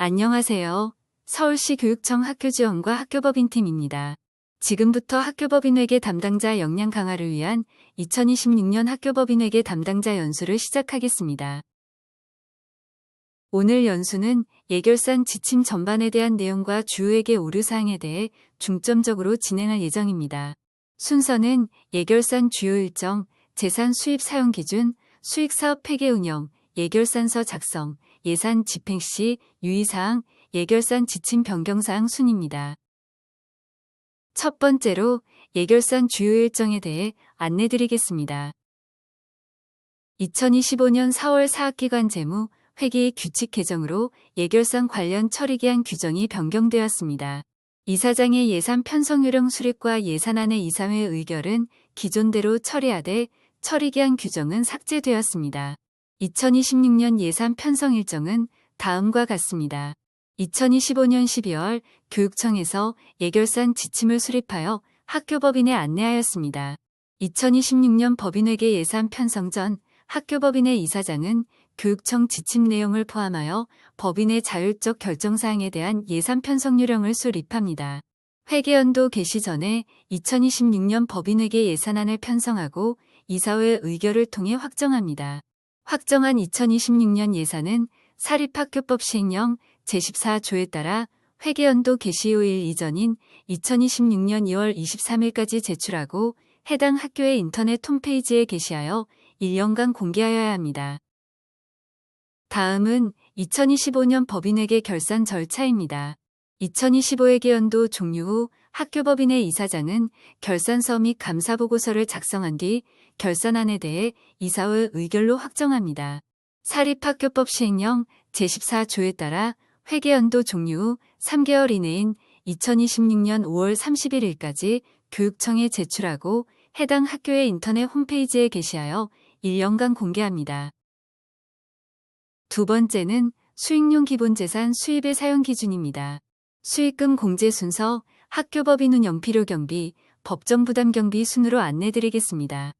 안녕하세요. 서울시 교육청 학교지원과 학교법인팀입니다. 지금부터 학교법인회계 담당자 역량 강화를 위한 2026년 학교법인회계 담당자 연수를 시작하겠습니다. 오늘 연수는 예결산 지침 전반에 대한 내용과 주요 회계 오류사항에 대해 중점적으로 진행할 예정입니다. 순서는 예결산 주요 일정, 재산 수입 사용 기준, 수익사업 회계 운영, 예결산서 작성, 예산 집행 시 유의사항, 예결산 지침 변경사항 순입니다. 첫 번째로 예결산 주요 일정에 대해 안내드리겠습니다. 2025년 4월 사학기관 재무, 회계 규칙 개정으로 예결산 관련 처리기한 규정이 변경되었습니다. 이사장의 예산 편성 요령 수립과 예산안의 이사회 의결은 기존대로 처리하되 처리기한 규정은 삭제되었습니다. 2026년 예산 편성 일정은 다음과 같습니다. 2025년 12월 교육청에서 예결산 지침을 수립하여 학교법인에 안내하였습니다. 2026년 법인회계 예산 편성 전 학교법인의 이사장은 교육청 지침 내용을 포함하여 법인의 자율적 결정사항에 대한 예산 편성 요령을 수립합니다. 회계연도 개시 전에 2026년 법인회계 예산안을 편성하고 이사회 의결을 통해 확정합니다. 확정한 2026년 예산은 사립학교법 시행령 제14조에 따라 회계연도 개시효일 이전인 2026년 2월 23일까지 제출하고 해당 학교의 인터넷 홈페이지에 게시하여 1년간 공개하여야 합니다. 다음은 2025년 법인회계 결산 절차입니다. 2025회계연도 종료 후 학교법인의 이사장은 결산서 및 감사보고서를 작성한 뒤 결산안에 대해 이사회 의결로 확정합니다. 사립학교법 시행령 제14조에 따라 회계연도 종료 후 3개월 이내인 2026년 5월 31일까지 교육청에 제출하고 해당 학교의 인터넷 홈페이지에 게시하여 1년간 공개합니다. 두 번째는 수익용 기본재산 수입의 사용 기준입니다. 수익금 공제 순서, 학교법인 운영 필요 경비, 법정 부담 경비 순으로 안내드리겠습니다.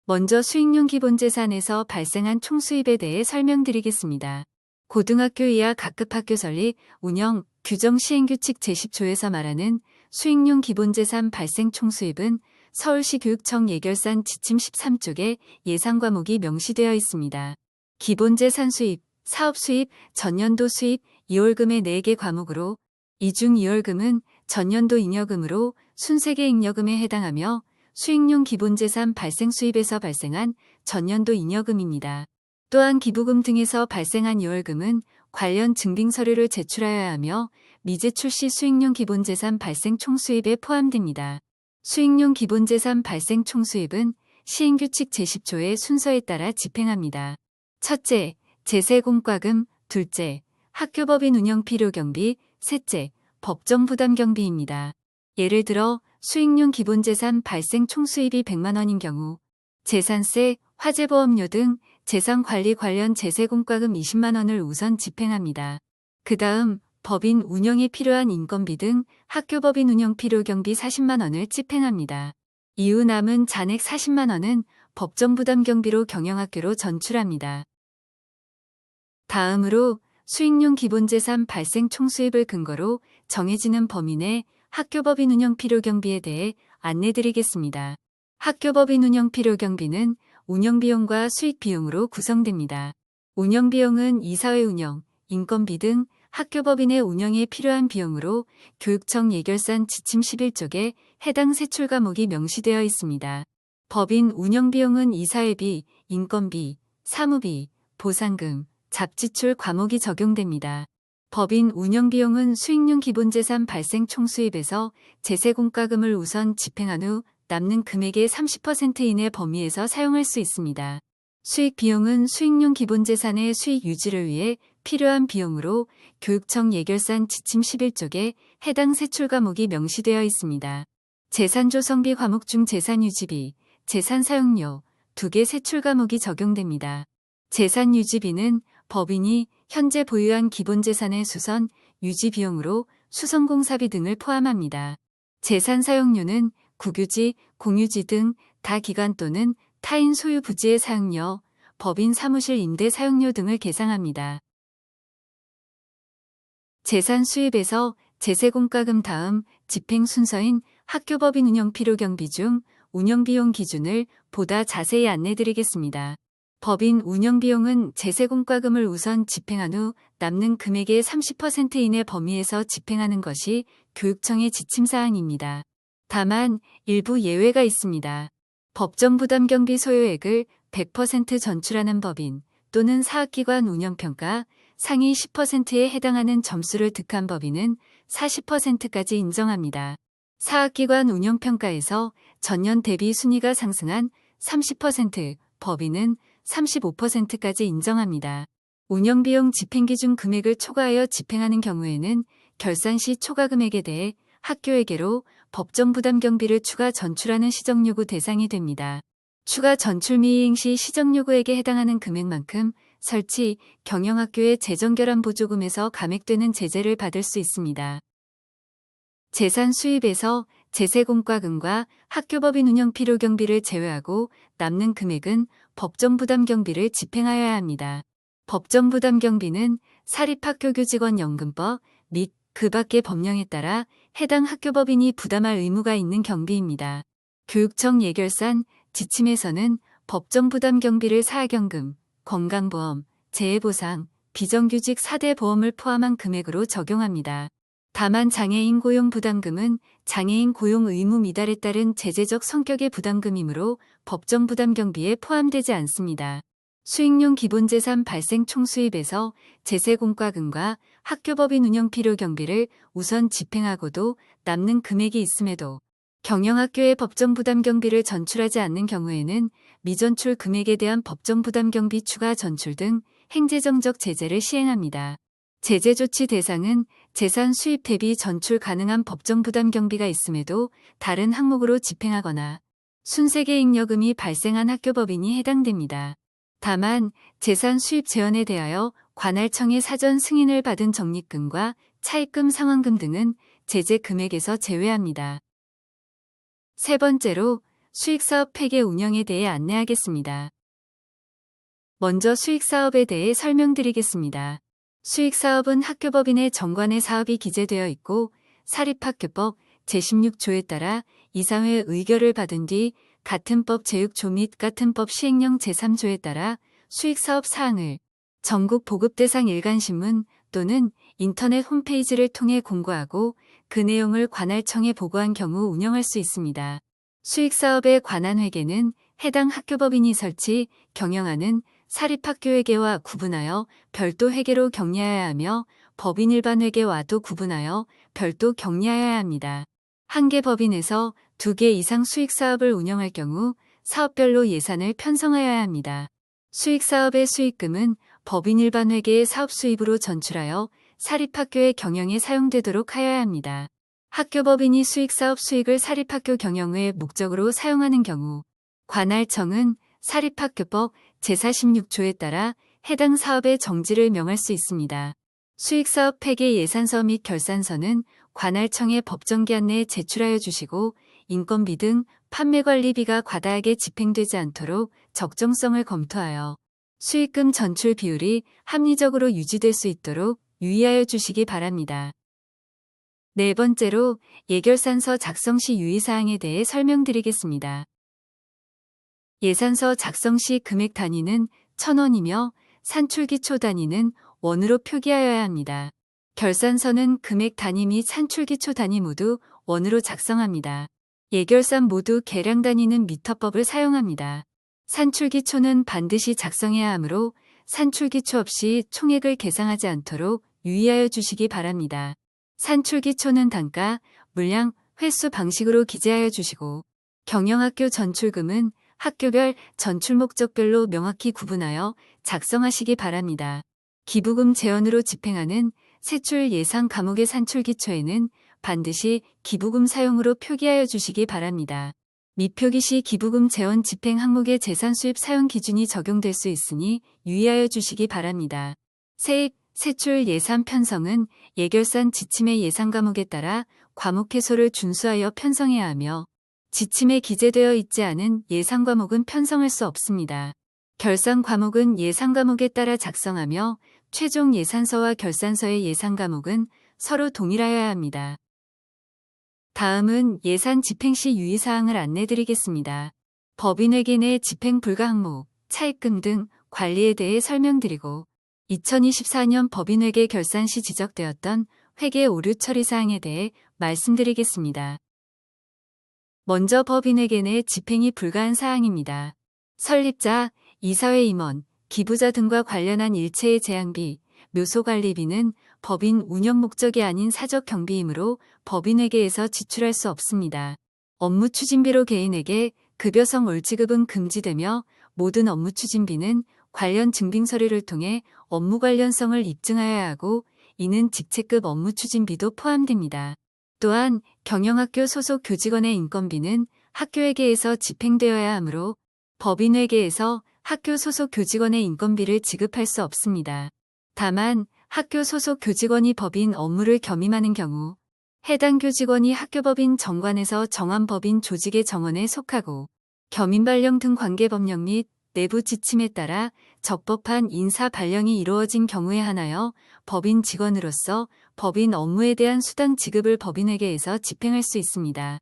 먼저 수익용 기본재산에서 발생한 총수입에 대해 설명드리겠습니다. 고등학교 이하 각급 학교 설립, 운영, 규정 시행규칙 제10조에서 말하는 수익용 기본재산 발생 총수입은 서울시 교육청 예결산 지침 13쪽에 예산 과목이 명시되어 있습니다. 기본재산 수입, 사업수입, 전년도 수입, 이월금의 4개 과목으로 이 중 이월금은 전년도 잉여금으로 순세계 잉여금에 해당하며 수익용 기본재산 발생 수입에서 발생한 전년도 잉여금입니다. 또한 기부금 등에서 발생한 이월금은 관련 증빙 서류를 제출하여야 하며 미제출 시 수익용 기본재산 발생 총수입에 포함됩니다. 수익용 기본재산 발생 총수입은 시행규칙 제10조의 순서에 따라 집행합니다. 첫째, 제세공과금, 둘째, 학교법인 운영 필요 경비, 셋째, 법정 부담 경비입니다. 예를 들어 수익용 기본재산 발생 총수입이 100만 원인 경우 재산세, 화재보험료 등 재산관리 관련 제세공과금 20만 원을 우선 집행합니다. 그 다음 법인 운영에 필요한 인건비 등 학교법인 운영 필요 경비 40만 원을 집행합니다. 이후 남은 잔액 40만 원은 법정 부담 경비로 경영학교로 전출합니다. 다음으로 수익용 기본재산 발생 총수입을 근거로 정해지는 범위 내 학교법인 운영 필요 경비에 대해 안내드리겠습니다. 학교법인 운영 필요 경비는 운영비용과 수익비용으로 구성됩니다. 운영비용은 이사회 운영, 인건비 등 학교법인의 운영에 필요한 비용으로 교육청 예결산 지침 11쪽에 해당 세출 과목이 명시되어 있습니다. 법인 운영비용은 이사회비, 인건비, 사무비, 보상금, 잡지출 과목이 적용됩니다. 법인 운영비용은 수익용 기본재산 발생 총수입에서 제세공과금을 우선 집행한 후 남는 금액의 30% 이내 범위에서 사용할 수 있습니다. 수익비용은 수익용 기본재산의 수익 유지를 위해 필요한 비용으로 교육청 예결산 지침 11쪽에 해당 세출 과목이 명시되어 있습니다. 재산조성비 과목 중 재산유지비, 재산사용료 2개 세출 과목이 적용됩니다. 재산유지비는 법인이 현재 보유한 기본재산의 수선, 유지 비용으로 수선공사비 등을 포함합니다. 재산사용료는 국유지, 공유지 등 다기관 또는 타인 소유 부지의 사용료, 법인 사무실 임대 사용료 등을 계상합니다. 재산 수입에서 제세공과금 다음 집행 순서인 학교법인 운영 필요 경비 중 운영비용 기준을 보다 자세히 안내드리겠습니다. 법인 운영비용은 제세공과금을 우선 집행한 후 남는 금액의 30% 이내 범위에서 집행하는 것이 교육청의 지침사항입니다. 다만 일부 예외가 있습니다. 법정부담경비 소요액을 100% 전출하는 법인 또는 사학기관 운영평가 상위 10%에 해당하는 점수를 득한 법인은 40%까지 인정합니다. 사학기관 운영평가에서 전년 대비 순위가 상승한 30%, 법인은 35%까지 인정합니다. 운영비용 집행기준 금액을 초과하여 집행하는 경우에는 결산 시 초과 금액에 대해 학교에게로 법정부담경비를 추가 전출하는 시정요구 대상이 됩니다. 추가 전출 미이행 시 시정요구액에 해당하는 금액만큼 설치, 경영학교의 재정결함보조금에서 감액되는 제재를 받을 수 있습니다. 재산 수입에서 제세공과금과 학교법인 운영 필요경비를 제외하고 남는 금액은 법정부담경비를 집행하여야 합니다. 법정부담경비는 사립학교교직원연금법 및 그 밖의 법령에 따라 해당 학교법인이 부담할 의무가 있는 경비입니다. 교육청 예결산 지침에서는 법정부담경비를 사학연금, 건강보험, 재해보상, 비정규직 4대 보험을 포함한 금액으로 적용합니다. 다만 장애인 고용 부담금은 장애인 고용 의무 미달에 따른 제재적 성격의 부담금이므로 법정 부담 경비에 포함되지 않습니다. 수익용 기본재산 발생 총수입에서 제세공과금과 학교법인 운영 필요 경비를 우선 집행하고도 남는 금액이 있음에도 경영학교의 법정 부담 경비를 전출하지 않는 경우에는 미전출 금액에 대한 법정 부담 경비 추가 전출 등 행재정적 제재를 시행합니다. 제재 조치 대상은 재산 수입 대비 전출 가능한 법정 부담 경비가 있음에도 다른 항목으로 집행하거나 순세계 잉여금이 발생한 학교법인이 해당됩니다. 다만 재산 수입 제한에 대하여 관할청의 사전 승인을 받은 적립금과 차입금 상환금 등은 제재 금액에서 제외합니다. 세 번째로 수익사업 폐계 운영에 대해 안내하겠습니다. 먼저 수익사업에 대해 설명드리겠습니다. 수익사업은 학교법인의 정관의 사업이 기재되어 있고 사립학교법 제16조에 따라 이사회 의결을 받은 뒤 같은 법 제6조 및 같은 법 시행령 제3조에 따라 수익사업 사항을 전국 보급대상 일간신문 또는 인터넷 홈페이지를 통해 공고하고 그 내용을 관할청에 보고한 경우 운영할 수 있습니다. 수익사업에 관한 회계는 해당 학교법인이 설치, 경영하는 사립학교회계와 구분하여 별도 회계로 격리하여야 하며 법인 일반 회계와도 구분하여 별도 격리하여야 합니다. 한 개 법인에서 2개 이상 수익사업을 운영할 경우 사업별로 예산을 편성하여야 합니다. 수익사업의 수익금은 법인 일반 회계의 사업 수입으로 전출하여 사립학교의 경영에 사용되도록 하여야 합니다. 학교법인이 수익사업 수익을 사립학교 경영의 목적으로 사용하는 경우 관할청은 사립학교법 제46조에 따라 해당 사업의 정지를 명할 수 있습니다. 수익사업 폐계 예산서 및 결산서는 관할청에 법정기한 내에 제출하여 주시고 인건비 등 판매관리비가 과다하게 집행되지 않도록 적정성을 검토하여 수익금 전출 비율이 합리적으로 유지될 수 있도록 유의하여 주시기 바랍니다. 네 번째로 예결산서 작성 시 유의사항에 대해 설명드리겠습니다. 예산서 작성 시 금액 단위는 1,000원이며 산출기초 단위는 원으로 표기하여야 합니다. 결산서는 금액 단위 및 산출기초 단위 모두 원으로 작성합니다. 예결산 모두 계량 단위는 미터법을 사용합니다. 산출기초는 반드시 작성해야 하므로 산출기초 없이 총액을 계상하지 않도록 유의하여 주시기 바랍니다. 산출기초는 단가, 물량, 횟수 방식으로 기재하여 주시고 경영학교 전출금은 학교별 전출 목적별로 명확히 구분하여 작성하시기 바랍니다. 기부금 재원으로 집행하는 세출 예상 과목의 산출기초에는 반드시 기부금 사용으로 표기하여 주시기 바랍니다. 미표기 시 기부금 재원 집행 항목의 재산 수입 사용 기준이 적용될 수 있으니 유의하여 주시기 바랍니다. 세입, 세출 예산 편성은 예결산 지침의 예산 과목에 따라 과목 해소를 준수하여 편성해야 하며 지침에 기재되어 있지 않은 예산 과목은 편성할 수 없습니다. 결산 과목은 예산 과목에 따라 작성하며 최종 예산서와 결산서의 예산 과목은 서로 동일하여야 합니다. 다음은 예산 집행 시 유의사항을 안내드리겠습니다. 법인회계 내 집행 불가 항목, 차입금 등 관리에 대해 설명드리고 2024년 법인회계 결산 시 지적되었던 회계 오류 처리 사항에 대해 말씀드리겠습니다. 먼저 법인회계 내 집행이 불가한 사항입니다. 설립자, 이사회 임원, 기부자 등과 관련한 일체의 제한비, 묘소관리비는 법인 운영 목적이 아닌 사적 경비이므로 법인회계에서 지출할 수 없습니다. 업무 추진비로 개인에게 급여성 월지급은 금지되며 모든 업무 추진비는 관련 증빙 서류를 통해 업무 관련성을 입증하여야 하고 이는 직책급 업무 추진비도 포함됩니다. 또한 경영학교 소속 교직원의 인건비는 학교회계에서 집행되어야 하므로 법인회계에서 학교 소속 교직원의 인건비를 지급할 수 없습니다. 다만 학교 소속 교직원이 법인 업무를 겸임하는 경우 해당 교직원이 학교법인 정관에서 정한 법인 조직의 정원에 속하고 겸임 발령 등 관계 법령 및 내부 지침에 따라 적법한 인사 발령이 이루어진 경우에 한하여 법인 직원으로서 법인 업무에 대한 수당 지급을 법인회계에서 집행할 수 있습니다.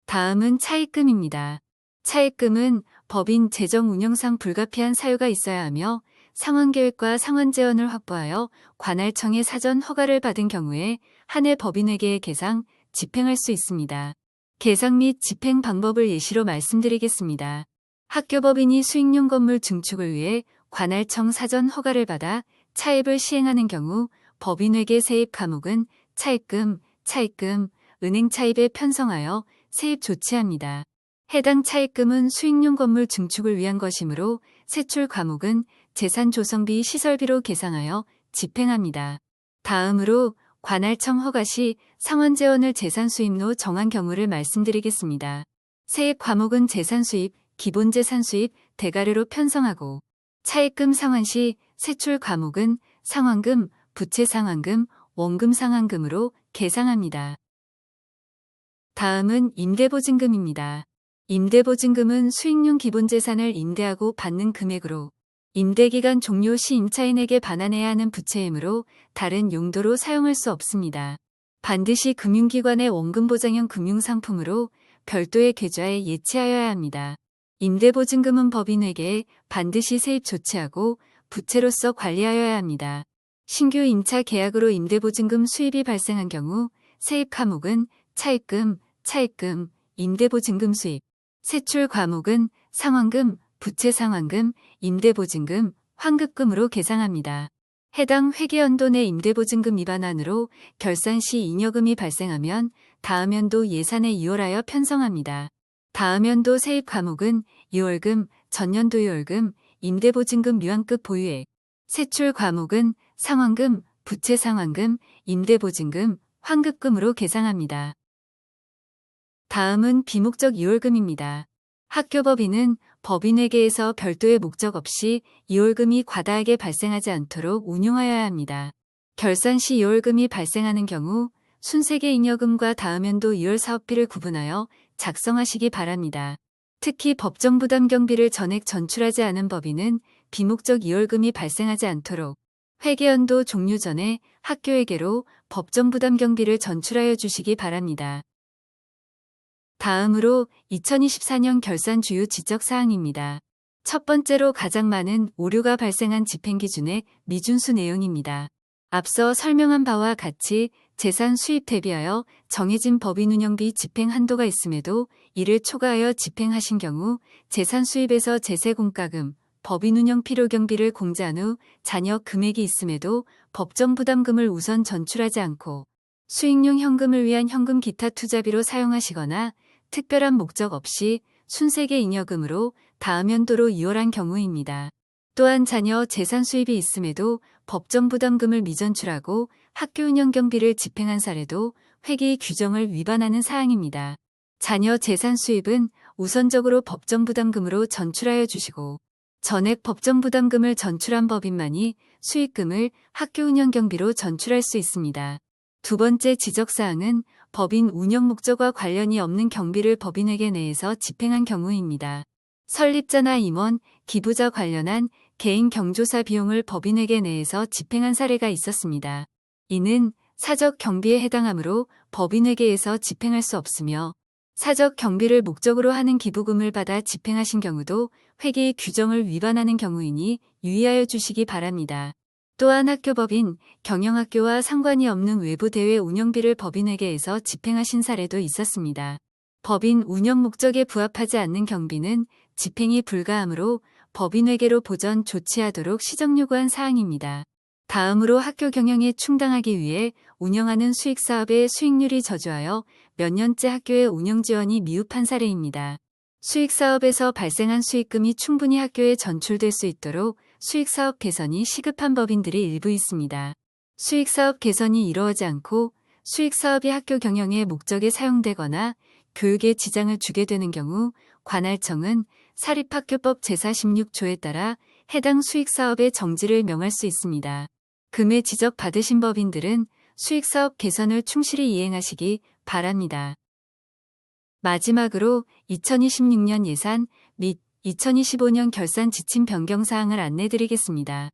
다음은 차입금입니다. 차입금은 법인 재정 운영상 불가피한 사유가 있어야 하며 상환계획과 상환재원을 확보하여 관할청의 사전 허가를 받은 경우에 한 해 법인회계의 계상, 집행할 수 있습니다. 계상 및 집행 방법을 예시로 말씀드리겠습니다. 학교법인이 수익용 건물 증축을 위해 관할청 사전 허가를 받아 차입을 시행하는 경우 법인회계 세입 과목은 차입금, 차입금, 은행 차입에 편성하여 세입 조치합니다. 해당 차입금은 수익용 건물 증축을 위한 것이므로 세출 과목은 재산조성비 시설비로 계상하여 집행합니다. 다음으로 관할청 허가 시 상환재원을 재산수입로 정한 경우를 말씀드리겠습니다. 세입 과목은 재산수입, 기본재산수입, 대가료로 편성하고 차입금 상환 시 세출 과목은 상환금, 부채상환금, 원금상환금으로 계상합니다. 다음은 임대보증금입니다. 임대보증금은 수익용 기본재산을 임대하고 받는 금액으로 임대기간 종료 시 임차인에게 반환해야 하는 부채이므로 다른 용도로 사용할 수 없습니다. 반드시 금융기관의 원금보장형 금융상품으로 별도의 계좌에 예치하여야 합니다. 임대보증금은 법인회계에 반드시 세입 조치하고 부채로서 관리하여야 합니다. 신규 임차 계약으로 임대보증금 수입이 발생한 경우 세입 과목은 차입금, 차입금, 임대보증금 수입, 세출 과목은 상환금, 부채상환금, 임대보증금, 환급금으로 계상합니다. 해당 회계연도 내 임대보증금 위반안으로 결산 시 잉여금이 발생하면 다음 연도 예산에 유월하여 편성합니다. 다음 연도 세입 과목은 유월금, 전년도 유월금, 임대보증금 유한급 보유액, 세출 과목은 상환금, 부채상환금, 임대보증금, 환급금으로 계상합니다. 다음은 비목적 이월금입니다. 학교법인은 법인회계에서 별도의 목적 없이 이월금이 과다하게 발생하지 않도록 운용하여야 합니다. 결산 시 이월금이 발생하는 경우 순세계 잉여금과 다음 연도 이월 사업비를 구분하여 작성하시기 바랍니다. 특히 법정부담 경비를 전액 전출하지 않은 법인은 비목적 이월금이 발생하지 않도록 회계연도 종료 전에 학교회계로 법정부담 경비를 전출하여 주시기 바랍니다. 다음으로 2024년 결산 주요 지적사항입니다. 첫 번째로 가장 많은 오류가 발생한 집행기준의 미준수 내용입니다. 앞서 설명한 바와 같이 재산 수입 대비하여 정해진 법인운영비 집행 한도가 있음에도 이를 초과하여 집행하신 경우 재산 수입에서 제세공과금, 법인운영 필요경비를 공제한 후 잔여 금액이 있음에도 법정부담금을 우선 전출하지 않고 수익용 현금을 위한 현금 기타 투자비로 사용하시거나 특별한 목적 없이 순세계 잉여금으로 다음 연도로 이월한 경우입니다. 또한 자녀 재산 수입이 있음에도 법정부담금을 미전출하고 학교 운영 경비를 집행한 사례도 회계 규정을 위반하는 사항입니다. 자녀 재산 수입은 우선적으로 법정부담금으로 전출하여 주시고 전액 법정부담금을 전출한 법인만이 수익금을 학교 운영 경비로 전출할 수 있습니다. 두 번째 지적사항은 법인 운영 목적과 관련이 없는 경비를 법인회계 내에서 집행한 경우입니다. 설립자나 임원, 기부자 관련한 개인 경조사 비용을 법인회계 내에서 집행한 사례가 있었습니다. 이는 사적 경비에 해당하므로 법인회계에서 집행할 수 없으며 사적 경비를 목적으로 하는 기부금을 받아 집행하신 경우도 회계의 규정을 위반하는 경우이니 유의하여 주시기 바랍니다. 또한 학교법인, 경영학교와 상관이 없는 외부 대회 운영비를 법인회계에서 집행하신 사례도 있었습니다. 법인 운영 목적에 부합하지 않는 경비는 집행이 불가하므로 법인회계로 보전 조치하도록 시정 요구한 사항입니다. 다음으로 학교 경영에 충당하기 위해 운영하는 수익사업의 수익률이 저조하여 몇 년째 학교의 운영 지원이 미흡한 사례입니다. 수익사업에서 발생한 수익금이 충분히 학교에 전출될 수 있도록 수익사업 개선이 시급한 법인들이 일부 있습니다. 수익사업 개선이 이루어지지 않고 수익사업이 학교 경영의 목적에 사용되거나 교육에 지장을 주게 되는 경우 관할청은 사립학교법 제46조에 따라 해당 수익사업의 정지를 명할 수 있습니다. 금에 지적받으신 법인들은 수익사업 개선을 충실히 이행하시기 바랍니다. 마지막으로 2026년 예산 및 2025년 결산 지침 변경 사항을 안내드리겠습니다.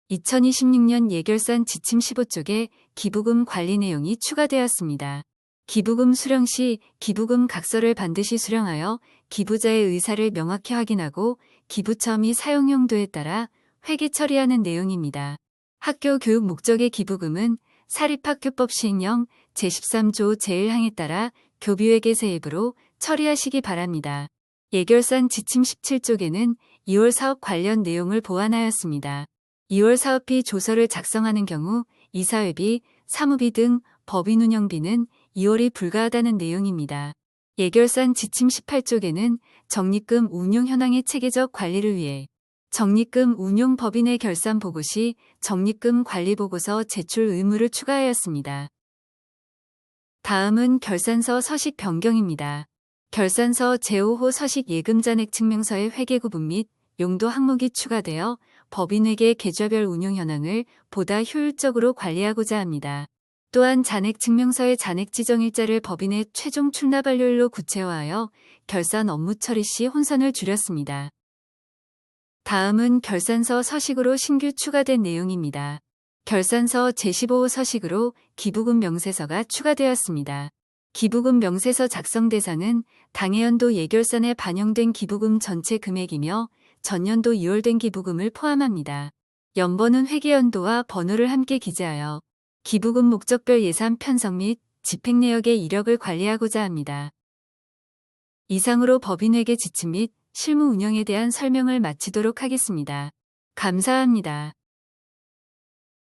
2026년 예결산 지침 15쪽에 기부금 관리 내용이 추가되었습니다. 기부금 수령 시 기부금 각서를 반드시 수령하여 기부자의 의사를 명확히 확인하고 기부처 및 사용 용도에 따라 회계 처리하는 내용입니다. 학교 교육 목적의 기부금은 사립학교법 시행령 제13조 제1항에 따라 교비회계 세입으로 처리하시기 바랍니다. 예결산 지침 17쪽에는 2월 사업 관련 내용을 보완하였습니다. 2월 사업비 조서를 작성하는 경우 이사회비, 사무비 등 법인 운영비는 2월이 불가하다는 내용입니다. 예결산 지침 18쪽에는 적립금 운용 현황의 체계적 관리를 위해 적립금 운용 법인의 결산 보고 시 적립금 관리 보고서 제출 의무를 추가하였습니다. 다음은 결산서 서식 변경입니다. 결산서 제5호 서식 예금 잔액 증명서의 회계 구분 및 용도 항목이 추가되어 법인회계 계좌별 운용 현황을 보다 효율적으로 관리하고자 합니다. 또한 잔액 증명서의 잔액 지정 일자를 법인의 최종 출납 완료일로 구체화하여 결산 업무 처리 시 혼선을 줄였습니다. 다음은 결산서 서식으로 신규 추가된 내용입니다. 결산서 제15호 서식으로 기부금 명세서가 추가되었습니다. 기부금 명세서 작성 대상은 당해연도 예결산에 반영된 기부금 전체 금액이며 전년도 2월 된 기부금을 포함합니다. 연번은 회계연도와 번호를 함께 기재하여 기부금 목적별 예산 편성 및 집행 내역의 이력을 관리하고자 합니다. 이상으로 법인회계 지침 및 실무 운영에 대한 설명을 마치도록 하겠습니다. 감사합니다.